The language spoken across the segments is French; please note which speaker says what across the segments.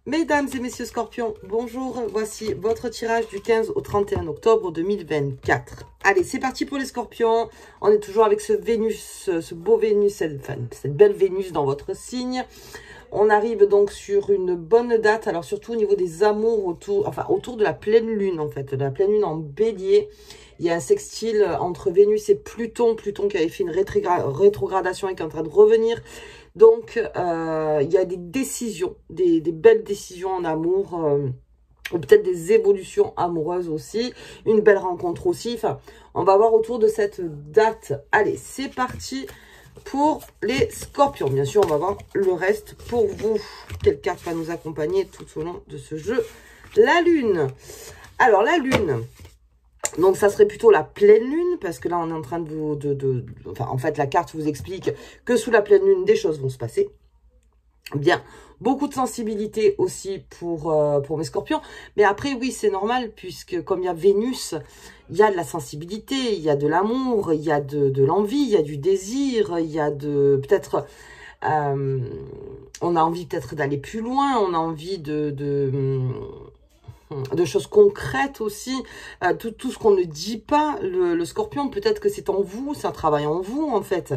Speaker 1: Mesdames et messieurs scorpions, bonjour, voici votre tirage du 15 au 31 octobre 2024. Allez, c'est parti pour les scorpions. On est toujours avec ce Vénus, ce beau Vénus, cette belle Vénus dans votre signe. On arrive donc sur une bonne date, alors surtout au niveau des amours, autour de la pleine lune en fait, de la pleine lune en bélier. Il y a un sextile entre Vénus et Pluton, Pluton qui avait fait une rétrogradation et qui est en train de revenir. Donc, il y a des décisions, des belles décisions en amour, ou peut-être des évolutions amoureuses aussi, une belle rencontre aussi. Enfin, on va voir autour de cette date. Allez, c'est parti pour les scorpions. Bien sûr, on va voir le reste pour vous. Quelle carte va nous accompagner tout au long de ce jeu? La lune. Alors, la lune... Donc, ça serait plutôt la pleine lune, parce que là, on est en train de vous... Enfin, en fait, la carte vous explique que sous la pleine lune, des choses vont se passer. Bien, beaucoup de sensibilité aussi pour mes scorpions. Mais après, oui, c'est normal, puisque comme il y a Vénus, il y a de la sensibilité, il y a de l'amour, il y a de l'envie, il y a du désir, il y a peut-être... on a envie peut-être d'aller plus loin, on a envie de choses concrètes aussi, tout ce qu'on ne dit pas, le scorpion, peut-être que c'est en vous, c'est un travail en vous en fait,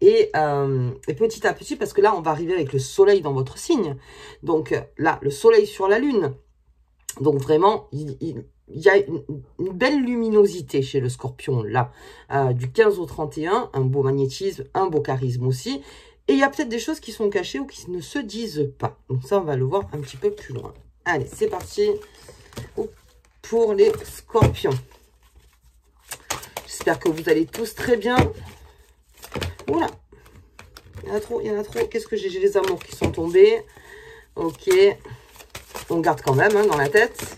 Speaker 1: et petit à petit, parce que là on va arriver avec le soleil dans votre signe, donc là le soleil sur la lune, donc vraiment il y a une belle luminosité chez le scorpion là, du 15 au 31, un beau magnétisme, un beau charisme aussi, et il y a peut-être des choses qui sont cachées ou qui ne se disent pas, donc ça on va le voir un petit peu plus loin. Allez, c'est parti pour les scorpions. J'espère que vous allez tous très bien. Oula, il y en a trop, il y en a trop. Qu'est-ce que j'ai les amours qui sont tombés. Ok, on garde quand même dans la tête.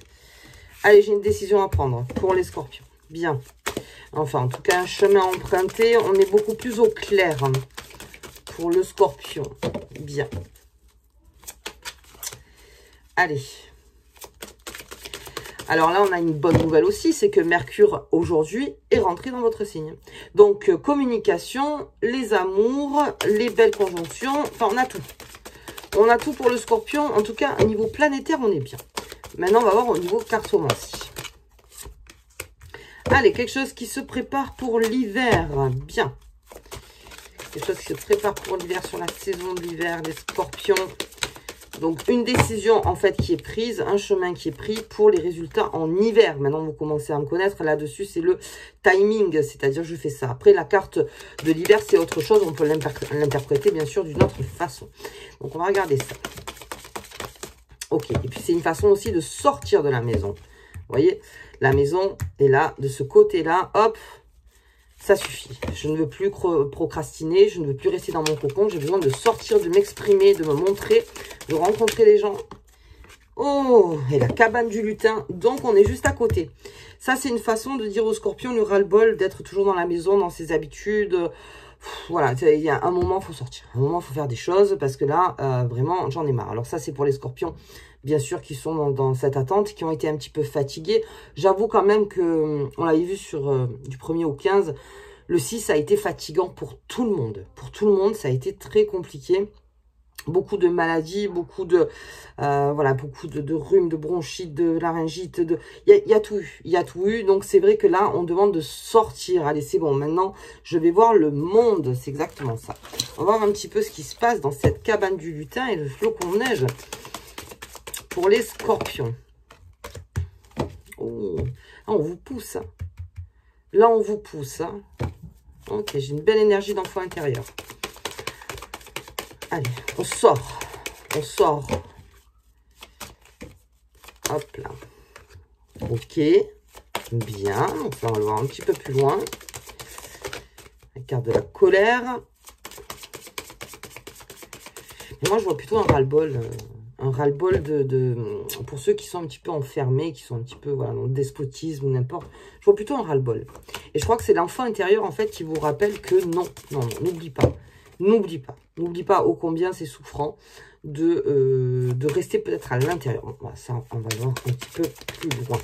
Speaker 1: Allez, j'ai une décision à prendre pour les scorpions. Bien. Enfin, en tout cas, un chemin emprunté. On est beaucoup plus au clair pour le scorpion. Bien. Allez. Alors là, on a une bonne nouvelle aussi, c'est que Mercure, aujourd'hui, est rentré dans votre signe. Donc, communication, les amours, les belles conjonctions, enfin, on a tout. On a tout pour le scorpion. En tout cas, au niveau planétaire, on est bien. Maintenant, on va voir au niveau cartomancie. Allez, quelque chose qui se prépare pour l'hiver. Bien. Quelque chose qui se prépare pour l'hiver, sur la saison de l'hiver, les scorpions. Donc, une décision, en fait, qui est prise, un chemin qui est pris pour les résultats en hiver. Maintenant, vous commencez à me connaître. Là-dessus, c'est le timing, c'est-à-dire je fais ça. Après, la carte de l'hiver, c'est autre chose. On peut l'interpréter, bien sûr, d'une autre façon. Donc, on va regarder ça. Ok. Et puis, c'est une façon aussi de sortir de la maison. Vous voyez, la maison est là, de ce côté-là. Hop. Ça suffit. Je ne veux plus procrastiner. Je ne veux plus rester dans mon cocon. J'ai besoin de sortir, de m'exprimer, de me montrer, de rencontrer les gens. Oh, et la cabane du lutin. Donc, on est juste à côté. Ça, c'est une façon de dire au scorpion le ras-le-bol d'être toujours dans la maison, dans ses habitudes. Voilà, il y a un moment, il faut sortir. Un moment, il faut faire des choses parce que là, vraiment, j'en ai marre. Alors ça, c'est pour les scorpions, bien sûr, qui sont dans cette attente, qui ont été un petit peu fatigués. J'avoue quand même que, on l'avait vu sur du 1er au 15, le 6 a été fatigant pour tout le monde. Pour tout le monde, ça a été très compliqué. Beaucoup de maladies, beaucoup de voilà, beaucoup de rhume, de bronchite, de laryngite, il y a tout eu, il y a tout eu. Donc c'est vrai que là, on demande de sortir. Allez, c'est bon, maintenant, je vais voir le monde. C'est exactement ça. On va voir un petit peu ce qui se passe dans cette cabane du lutin et le flocon de neige pour les scorpions. Oh, là, on vous pousse. Là, on vous pousse. Ok, j'ai une belle énergie d'enfant intérieur. Allez, on sort. On sort. Hop là. Ok. Bien. Donc là, on va le voir un petit peu plus loin. La carte de la colère. Et moi, je vois plutôt un ras-le-bol. Un ras-le-bol pour ceux qui sont un petit peu enfermés, qui sont un petit peu voilà, dans le despotisme ou n'importe. Je vois plutôt un ras-le-bol. Et je crois que c'est l'enfant intérieur, en fait, qui vous rappelle que non, non, n'oublie pas. N'oublie pas. N'oublie pas ô combien c'est souffrant de rester peut-être à l'intérieur. Voilà, ça, on va voir un petit peu plus loin.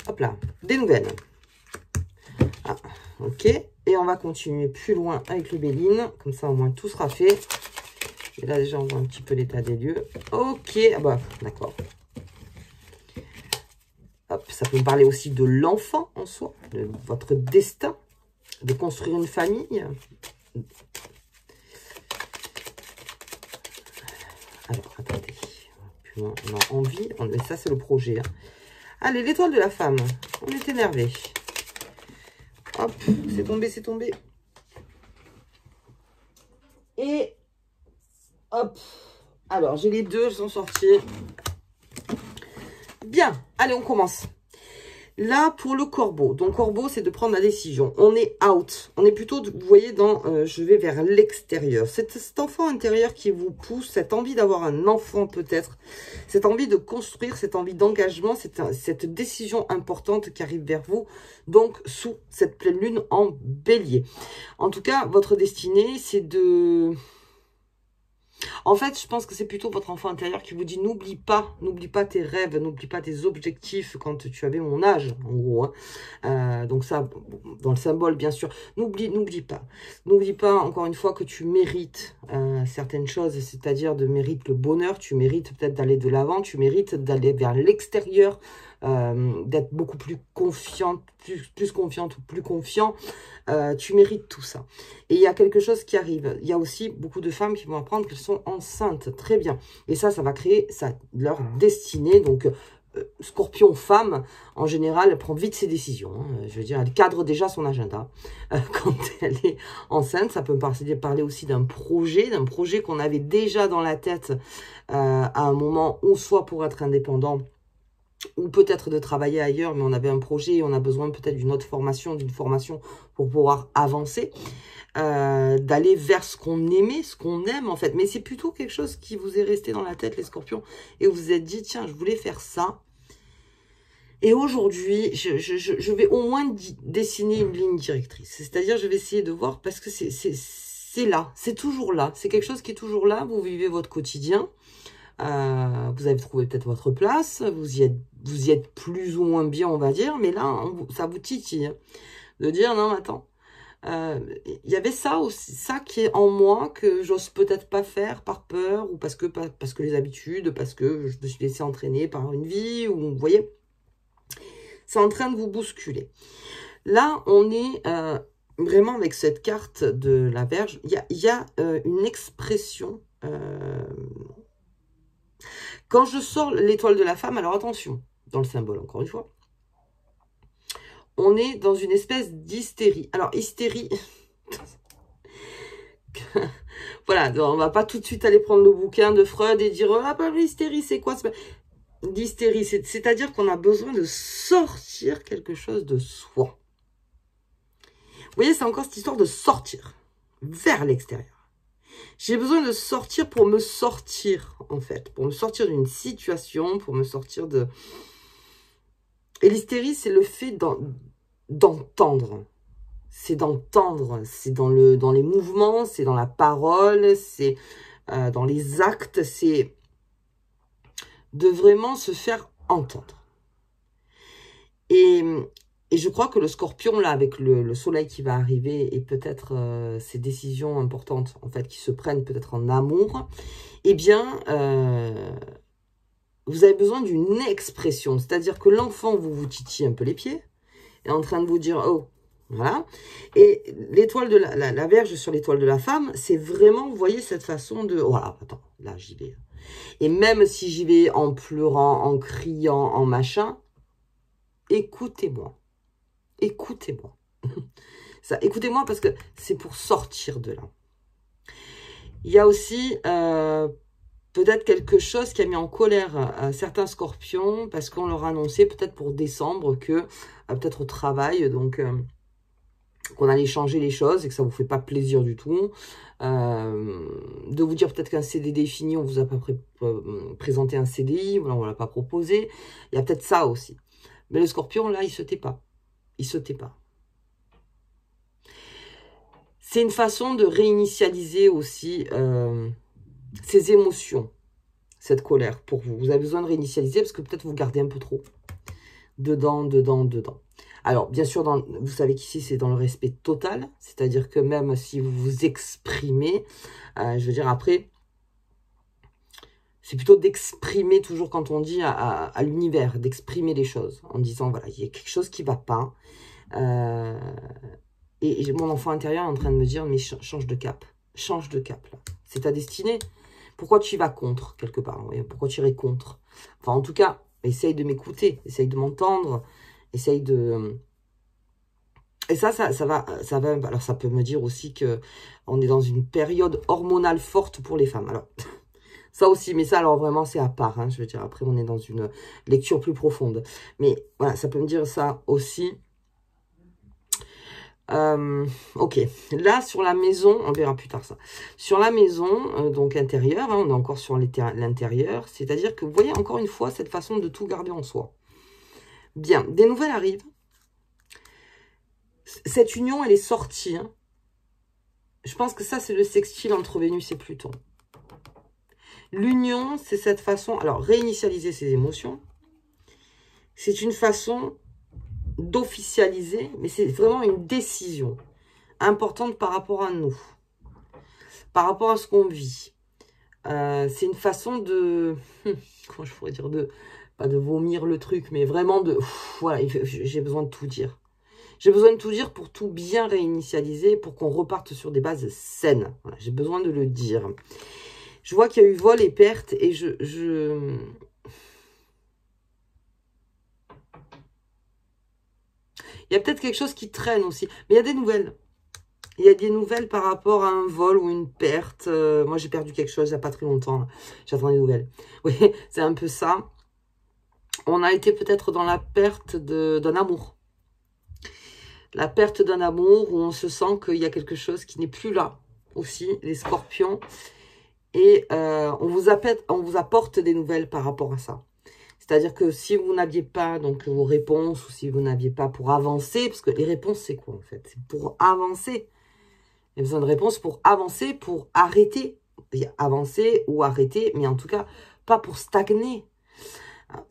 Speaker 1: Hop là, des nouvelles. Ah, ok. Et on va continuer plus loin avec le Béline. Comme ça, au moins, tout sera fait. Et là, déjà, on voit un petit peu l'état des lieux. Ok, ah bah, d'accord. Hop, ça peut me parler aussi de l'enfant en soi, de votre destin, de construire une famille. Alors, attendez. On a envie. Mais ça, c'est le projet. Hein. Allez, l'étoile de la femme. On est énervé. Hop, c'est tombé, c'est tombé. Et hop. Alors, j'ai les deux, elles sont sorties. Bien, allez, on commence. Là, pour le corbeau. Donc, corbeau, c'est de prendre la décision. On est out. On est plutôt, vous voyez, dans je vais vers l'extérieur. Cet enfant intérieur qui vous pousse, cette envie d'avoir un enfant peut-être, cette envie de construire, cette envie d'engagement, cette décision importante qui arrive vers vous, donc sous cette pleine lune en bélier. En tout cas, votre destinée, c'est de... En fait, je pense que c'est plutôt votre enfant intérieur qui vous dit n'oublie pas tes rêves, n'oublie pas tes objectifs quand tu avais mon âge, en gros. Hein. Donc ça, dans le symbole, bien sûr, n'oublie pas. N'oublie pas, encore une fois, que tu mérites certaines choses, c'est-à-dire de mérite le bonheur, tu mérites peut-être d'aller de l'avant, tu mérites d'aller vers l'extérieur, d'être beaucoup plus confiante, plus confiante ou plus confiant. Tu mérites tout ça. Et il y a quelque chose qui arrive. Il y a aussi beaucoup de femmes qui vont apprendre qu'elles sont enceintes. Très bien. Et ça va créer leur destinée. Donc, Scorpion femme, en général, elle prend vite ses décisions. Hein. Je veux dire, elle cadre déjà son agenda. Quand elle est enceinte, ça peut parler aussi d'un projet qu'on avait déjà dans la tête à un moment, ou soit pour être indépendant, ou peut-être de travailler ailleurs, mais on avait un projet et on a besoin peut-être d'une autre formation, d'une formation pour pouvoir avancer, d'aller vers ce qu'on aimait, ce qu'on aime en fait. Mais c'est plutôt quelque chose qui vous est resté dans la tête, les scorpions, et vous vous êtes dit, tiens, je voulais faire ça. Et aujourd'hui, je vais au moins dessiner une ligne directrice. C'est-à-dire, je vais essayer de voir, parce que c'est là, c'est toujours là. C'est quelque chose qui est toujours là, vous vivez votre quotidien. Vous avez trouvé peut-être votre place, vous y êtes plus ou moins bien, on va dire, mais là, ça vous titille. Hein, de dire, non, attends, il y avait ça aussi, ça qui est en moi, que j'ose peut-être pas faire par peur, ou parce que les habitudes, parce que je me suis laissé entraîner par une vie, ou vous voyez, c'est en train de vous bousculer. Là, on est vraiment avec cette carte de la Vierge, il y a une expression... Quand je sors l'étoile de la femme, alors attention, dans le symbole, encore une fois, on est dans une espèce d'hystérie. Alors, hystérie, voilà, on va pas tout de suite aller prendre le bouquin de Freud et dire, ah bah l'hystérie, c'est quoi? D'hystérie, c'est-à-dire qu'on a besoin de sortir quelque chose de soi. Vous voyez, c'est encore cette histoire de sortir vers l'extérieur. J'ai besoin de sortir pour me sortir, en fait. Pour me sortir d'une situation, pour me sortir de... Et l'hystérie, c'est le fait d'entendre. C'est d'entendre. C'est dans les mouvements, c'est dans la parole, c'est dans les actes. C'est de vraiment se faire entendre. Et je crois que le scorpion, là, avec le soleil qui va arriver et peut-être ces décisions importantes, en fait, qui se prennent peut-être en amour, eh bien, vous avez besoin d'une expression. C'est-à-dire que l'enfant, vous titille un peu les pieds, est en train de vous dire, oh, voilà. Et l'étoile de la Vierge sur l'étoile de la femme, c'est vraiment, vous voyez, cette façon de, voilà, attends, là, j'y vais. Et même si j'y vais en pleurant, en criant, en machin, écoutez-moi. Écoutez-moi. Écoutez-moi parce que c'est pour sortir de là. Il y a aussi peut-être quelque chose qui a mis en colère certains scorpions parce qu'on leur a annoncé peut-être pour décembre que peut-être au travail, donc qu'on allait changer les choses et que ça vous fait pas plaisir du tout. De vous dire peut-être qu'un CDD est fini, on vous a pas présenté un CDI, voilà, on ne l'a pas proposé. Il y a peut-être ça aussi. Mais le scorpion, là, il se tait pas. Il se tait pas. C'est une façon de réinitialiser aussi ces émotions, cette colère pour vous. Vous avez besoin de réinitialiser parce que peut-être vous gardez un peu trop dedans. Alors, bien sûr, vous savez qu'ici, c'est dans le respect total. C'est-à-dire que même si vous vous exprimez, je veux dire, après, c'est plutôt d'exprimer, toujours quand on dit à l'univers, d'exprimer les choses, en disant, voilà, il y a quelque chose qui ne va pas. Et mon enfant intérieur est en train de me dire, mais change de cap, là. C'est ta destinée. Pourquoi tu y vas contre, quelque part? Pourquoi tu irais contre? Enfin, en tout cas, essaye de m'écouter, essaye de m'entendre, essaye de... Et ça va, alors ça peut me dire aussi que on est dans une période hormonale forte pour les femmes. Alors, ça aussi, mais ça, alors vraiment, c'est à part, hein, je veux dire, après, on est dans une lecture plus profonde. Mais voilà, ça peut me dire ça aussi. Ok, là, sur la maison, on verra plus tard ça. Sur la maison, donc intérieure, hein, on est encore sur l'intérieur, c'est-à-dire que vous voyez, encore une fois, cette façon de tout garder en soi. Bien, des nouvelles arrivent. Cette union, elle est sortie. Hein. Je pense que ça, c'est le sextile entre Vénus et Pluton. L'union, c'est cette façon... Alors, réinitialiser ses émotions. C'est une façon d'officialiser, mais c'est vraiment une décision importante par rapport à nous. Par rapport à ce qu'on vit. C'est une façon de... comment je pourrais dire pas de vomir le truc, mais vraiment de... voilà, j'ai besoin de tout dire. J'ai besoin de tout dire pour tout bien réinitialiser, pour qu'on reparte sur des bases saines. Voilà, j'ai besoin de le dire. Je vois qu'il y a eu vol et perte et il y a peut-être quelque chose qui traîne aussi. Mais il y a des nouvelles. Il y a des nouvelles par rapport à un vol ou une perte. Moi, j'ai perdu quelque chose il n'y a pas très longtemps. J'attends des nouvelles. Oui, c'est un peu ça. On a été peut-être dans la perte d'un amour. La perte d'un amour où on se sent qu'il y a quelque chose qui n'est plus là aussi, les scorpions. Et on vous apporte des nouvelles par rapport à ça. C'est-à-dire que si vous n'aviez pas donc vos réponses, ou si vous n'aviez pas pour avancer, parce que les réponses, c'est quoi en fait? C'est pour avancer. Il y a besoin de réponses pour avancer, pour arrêter. Avancer ou arrêter, mais en tout cas, pas pour stagner.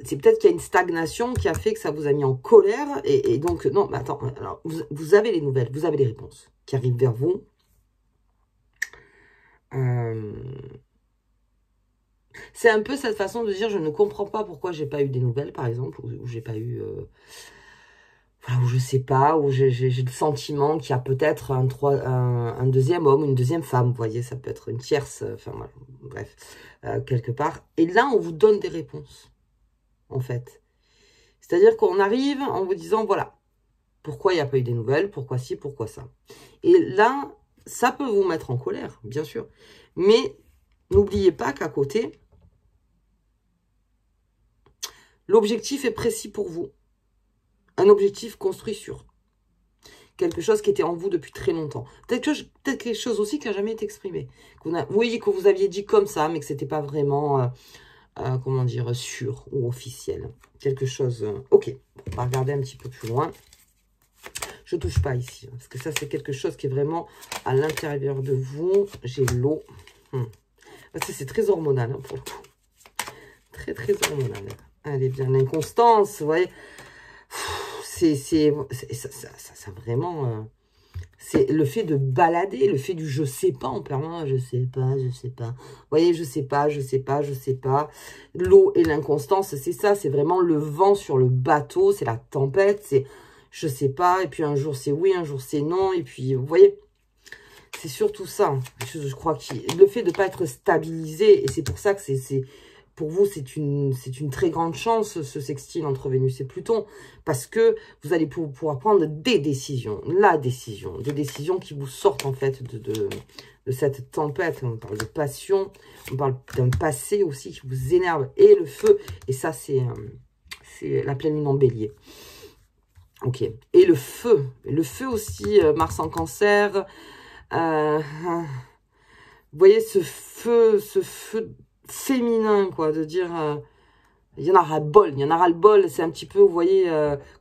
Speaker 1: C'est peut-être qu'il y a une stagnation qui a fait que ça vous a mis en colère. Et donc, non, mais attends, alors, vous avez les nouvelles, vous avez les réponses qui arrivent vers vous. C'est un peu cette façon de dire, je ne comprends pas pourquoi j'ai pas eu des nouvelles, par exemple, ou j'ai pas eu... voilà, ou je sais pas, ou j'ai le sentiment qu'il y a peut-être un deuxième homme, une deuxième femme, vous voyez, ça peut être une tierce, enfin, voilà, bref, quelque part. Et là, on vous donne des réponses, en fait. C'est-à-dire qu'on arrive en vous disant, voilà, pourquoi il n'y a pas eu des nouvelles, pourquoi ci, pourquoi ça. Et là, ça peut vous mettre en colère, bien sûr. Mais n'oubliez pas qu'à côté, l'objectif est précis pour vous. Un objectif construit sur quelque chose qui était en vous depuis très longtemps. Peut-être quelque chose aussi qui n'a jamais été exprimé. Oui, que vous aviez dit comme ça, mais que ce n'était pas vraiment, comment dire, sûr ou officiel. Quelque chose... ok, on va regarder un petit peu plus loin. Je ne touche pas ici, parce que ça, c'est quelque chose qui est vraiment à l'intérieur de vous. J'ai l'eau. C'est très hormonal, hein, pour le coup. Très, très hormonal. Allez, bien, l'inconstance, vous voyez. Ça vraiment... c'est le fait de balader, le fait du je sais pas en permanence, je sais pas. Vous voyez, je sais pas. L'eau et l'inconstance, c'est ça, c'est vraiment le vent sur le bateau, c'est la tempête, c'est je sais pas, et puis un jour c'est oui, un jour c'est non, et puis vous voyez, c'est surtout ça. Je crois que le fait de ne pas être stabilisé, et c'est pour ça que pour vous, c'est une très grande chance, ce sextile entre Vénus et Pluton, parce que vous allez pouvoir prendre des décisions, des décisions qui vous sortent en fait de cette tempête. On parle de passion, on parle d'un passé aussi qui vous énerve, et le feu, et ça c'est la pleine lune en bélier. Ok, et le feu aussi, Mars en cancer, vous voyez ce feu féminin, quoi, de dire, il y en a ras-le-bol, c'est un petit peu, vous voyez,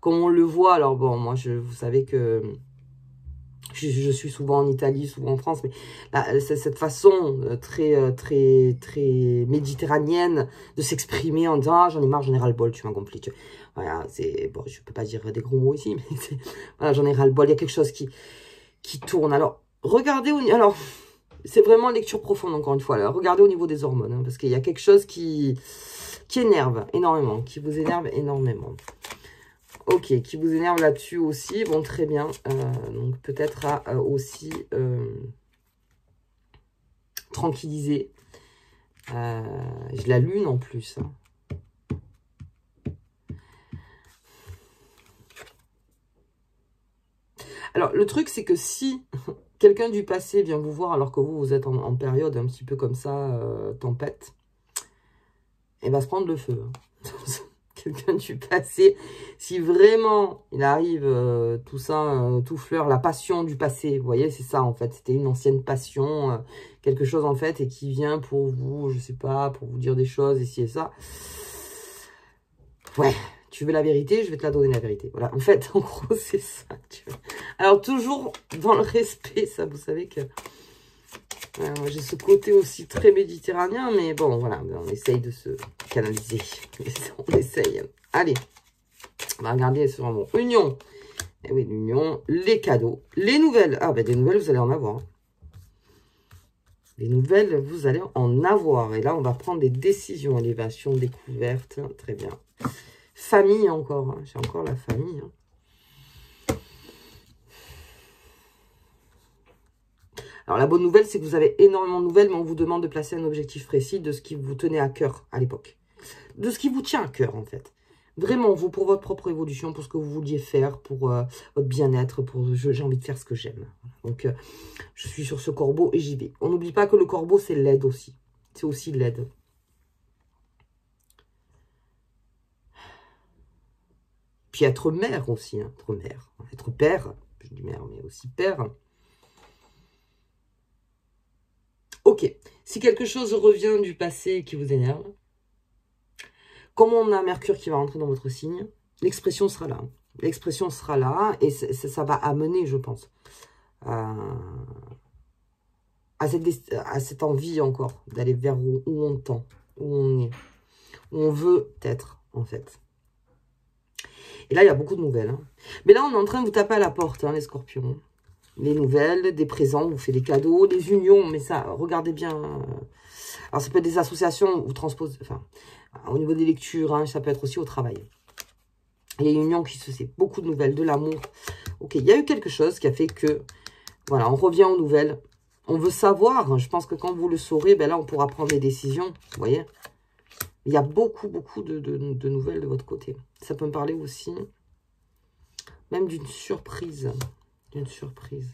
Speaker 1: comme on le voit. Alors bon, moi, vous savez que je suis souvent en Italie, souvent en France, mais là, cette façon très méditerranéenne de s'exprimer en disant, ah, j'en ai marre, j'en ai ras-le-bol, tu m'as compris. Voilà, c'est, bon, je peux pas dire des gros mots ici, mais voilà, j'en ai ras-le-bol, il y a quelque chose qui tourne. Alors, regardez, alors, C'est vraiment une lecture profonde, encore une fois. Alors, regardez au niveau des hormones, hein, parce qu'il y a quelque chose qui énerve énormément, qui vous énerve énormément. Ok, qui vous énerve là-dessus aussi. Bon, très bien. Donc, peut-être à aussi tranquilliser. J'ai la lune en plus. Hein. Alors, le truc, c'est que si quelqu'un du passé vient vous voir alors que vous êtes en période un petit peu comme ça, tempête, il va se prendre le feu. Hein. Quelqu'un du passé, si vraiment il arrive tout ça, tout fleur, la passion du passé, vous voyez, c'est ça en fait, c'était une ancienne passion, quelque chose en fait, et qui vient pour vous, je sais pas, pour vous dire des choses, ici et ça. Ouais, tu veux la vérité, je vais te la donner la vérité. Voilà, en fait, en gros, c'est ça. Alors, toujours dans le respect, ça, vous savez que... moi, j'ai ce côté aussi très méditerranéen, mais bon, voilà, on essaye de se canaliser. On essaye. Allez, on va regarder sur un mot. Union. Eh oui, l'union, les cadeaux, les nouvelles. Ah, ben des nouvelles, vous allez en avoir. Les nouvelles, vous allez en avoir. Et là, on va prendre des décisions. Élévation, découverte. Très bien. Famille encore. Hein. J'ai encore la famille. Hein. Alors, la bonne nouvelle, c'est que vous avez énormément de nouvelles, mais on vous demande de placer un objectif précis de ce qui vous tenait à cœur à l'époque. De ce qui vous tient à cœur, en fait. Vraiment, vous, pour votre propre évolution, pour ce que vous vouliez faire, pour votre bien-être, pour j'ai envie de faire ce que j'aime. Donc, je suis sur ce corbeau et j'y vais. On n'oublie pas que le corbeau, c'est l'aide aussi. C'est aussi l'aide. Puis être mère aussi, hein, être mère. Être père, je dis mère, mais aussi père. Ok, si quelque chose revient du passé et qui vous énerve, comme on a Mercure qui va rentrer dans votre signe, l'expression sera là. L'expression sera là et ça va amener, je pense, à cette envie encore d'aller vers où on tend, où on est, où on veut être, en fait. Et là, il y a beaucoup de nouvelles. Hein. Mais là, on est en train de vous taper à la porte, hein, les scorpions. Les nouvelles, des présents, on vous fait des cadeaux, des unions, mais ça, regardez bien. Alors, ça peut être des associations, vous transposez, enfin, au niveau des lectures, hein, ça peut être aussi au travail. Les unions qui se fait beaucoup de nouvelles, de l'amour. Ok, il y a eu quelque chose qui a fait que, voilà, on revient aux nouvelles. On veut savoir, je pense que quand vous le saurez, ben là, on pourra prendre des décisions, vous voyez. Il y a beaucoup de nouvelles de votre côté. Ça peut me parler aussi, même d'une surprise. D'une surprise.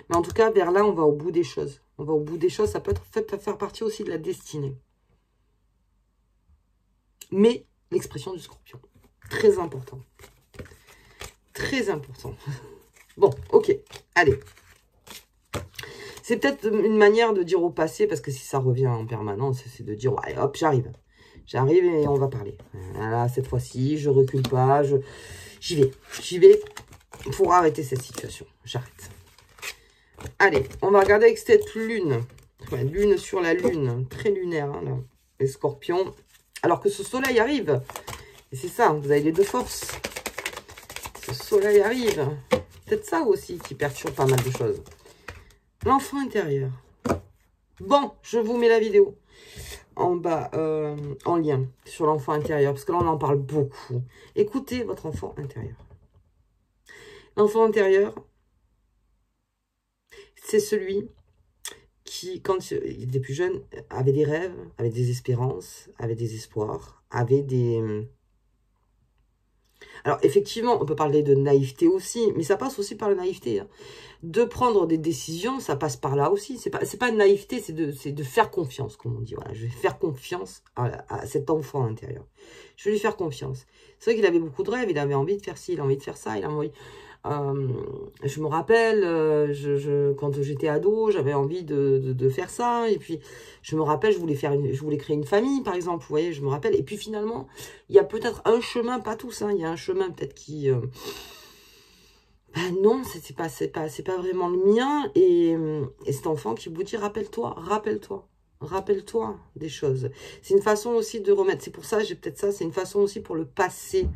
Speaker 1: Mais en tout cas, vers là, on va au bout des choses. On va au bout des choses. Ça peut faire partie aussi de la destinée. Mais l'expression du scorpion. Très important. Très important. Bon, ok. Allez. C'est peut-être une manière de dire au passé, parce que si ça revient en permanence, c'est de dire, ouais, hop, j'arrive. J'arrive et on va parler. Là, cette fois-ci, je recule pas, j'y vais. J'y vais pour arrêter cette situation. J'arrête. Allez, on va regarder avec cette lune. Ouais, lune sur la lune. Très lunaire, hein, là. Les scorpions. Alors que ce soleil arrive. Et c'est ça, vous avez les deux forces. Ce soleil arrive. Peut-être ça aussi qui perturbe pas mal de choses. L'enfant intérieur. Bon, je vous mets la vidéo en bas, en lien, sur l'enfant intérieur. Parce que là, on en parle beaucoup. Écoutez votre enfant intérieur. L'enfant intérieur, c'est celui qui, quand il était plus jeune, avait des rêves, avait des espérances, avait des espoirs, avait des... Alors, effectivement, on peut parler de naïveté aussi, mais ça passe aussi par la naïveté. Hein. De prendre des décisions, ça passe par là aussi. C'est pas une naïveté, c'est de faire confiance, comme on dit. Voilà, je vais faire confiance à cet enfant intérieur. Je vais lui faire confiance. C'est vrai qu'il avait beaucoup de rêves, il avait envie de faire ci, il a envie de faire ça, il a envie... je me rappelle, quand j'étais ado, j'avais envie de faire ça. Et puis, je me rappelle, je voulais créer une famille, par exemple. Vous voyez, je me rappelle. Et puis, finalement, il y a peut-être un chemin, pas tous. Hein, il y a un chemin peut-être qui... ben non, c'est pas vraiment le mien. Et cet enfant qui vous dit, rappelle-toi, rappelle-toi. Rappelle-toi des choses. C'est une façon aussi de remettre. C'est pour ça, j'ai peut-être ça. C'est une façon aussi pour le passé.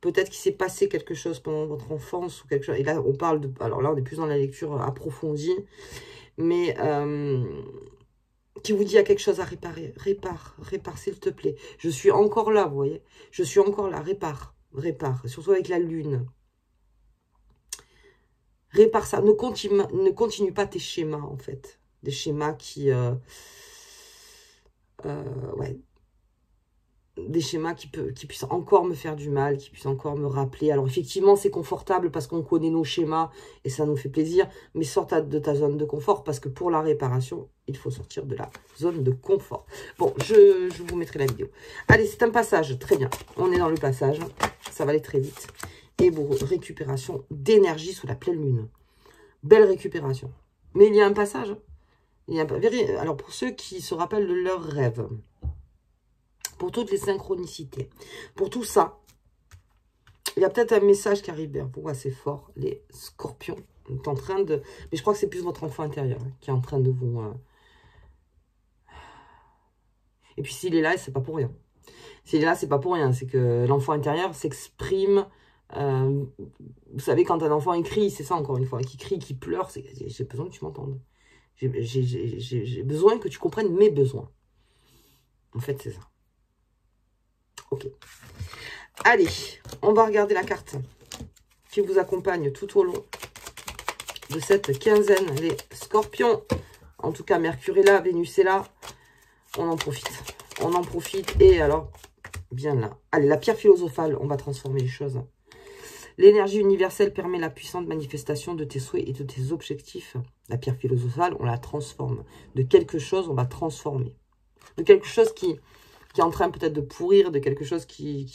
Speaker 1: Peut-être qu'il s'est passé quelque chose pendant votre enfance ou quelque chose. Et là, on parle de... Alors là, on est plus dans la lecture approfondie. mais qui vous dit il y a quelque chose à réparer. Répare, s'il te plaît. Je suis encore là, vous voyez. Je suis encore là, répare. Surtout avec la lune. Répare ça. Ne continue pas tes schémas, en fait. Des schémas qui... ouais. Des schémas qui puissent encore me faire du mal, qui puissent encore me rappeler. Alors, effectivement, c'est confortable parce qu'on connaît nos schémas et ça nous fait plaisir. Mais sors de ta zone de confort parce que pour la réparation, il faut sortir de la zone de confort. Bon, je vous mettrai la vidéo. Allez, c'est un passage. Très bien. On est dans le passage. Ça va aller très vite. Et pour récupération d'énergie sous la pleine lune. Belle récupération. Mais il y a un passage. Alors, pour ceux qui se rappellent de leurs rêves, pour toutes les synchronicités, pour tout ça, il y a peut-être un message qui arrive vers vous assez fort. Les scorpions sont en train de... Mais je crois que c'est plus votre enfant intérieur qui est en train de vous... Et puis s'il est là, c'est pas pour rien. S'il est là, c'est pas pour rien. C'est que l'enfant intérieur s'exprime... vous savez, quand un enfant écrit, c'est ça encore une fois, qui crie, qui pleure, j'ai besoin que tu m'entendes. J'ai besoin que tu comprennes mes besoins. En fait, c'est ça. Ok. Allez, on va regarder la carte qui vous accompagne tout au long de cette quinzaine. Les scorpions, en tout cas, Mercure est là, Vénus est là. On en profite. On en profite. Et alors, bien là. Allez, la pierre philosophale, on va transformer les choses. L'énergie universelle permet la puissante manifestation de tes souhaits et de tes objectifs. La pierre philosophale, on la transforme. De quelque chose, on va transformer. De quelque chose qui est en train peut-être de pourrir, de quelque chose qui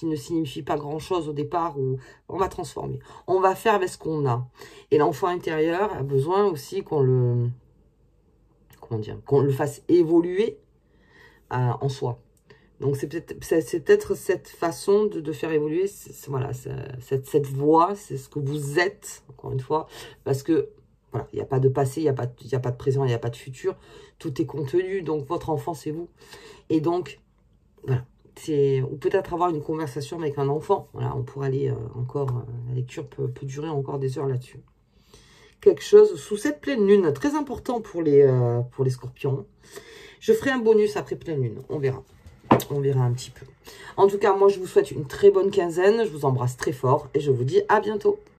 Speaker 1: ne signifie pas grand-chose au départ, où on va transformer. On va faire avec ce qu'on a. Et l'enfant intérieur a besoin aussi qu'on le... Comment dire? Qu'on le fasse évoluer en soi. Donc, c'est peut-être cette façon de faire évoluer, voilà, cette voie, c'est ce que vous êtes, encore une fois, parce que, voilà, il n'y a pas de passé, il n'y a pas de présent, il n'y a pas de futur, tout est contenu, donc votre enfant, c'est vous. Et donc, voilà, ou peut-être avoir une conversation avec un enfant, voilà, on pourrait aller encore, la lecture peut durer encore des heures là-dessus. Quelque chose sous cette pleine lune, très important pour les scorpions. Je ferai un bonus après pleine lune, on verra. On verra un petit peu. En tout cas, moi, je vous souhaite une très bonne quinzaine. Je vous embrasse très fort et je vous dis à bientôt.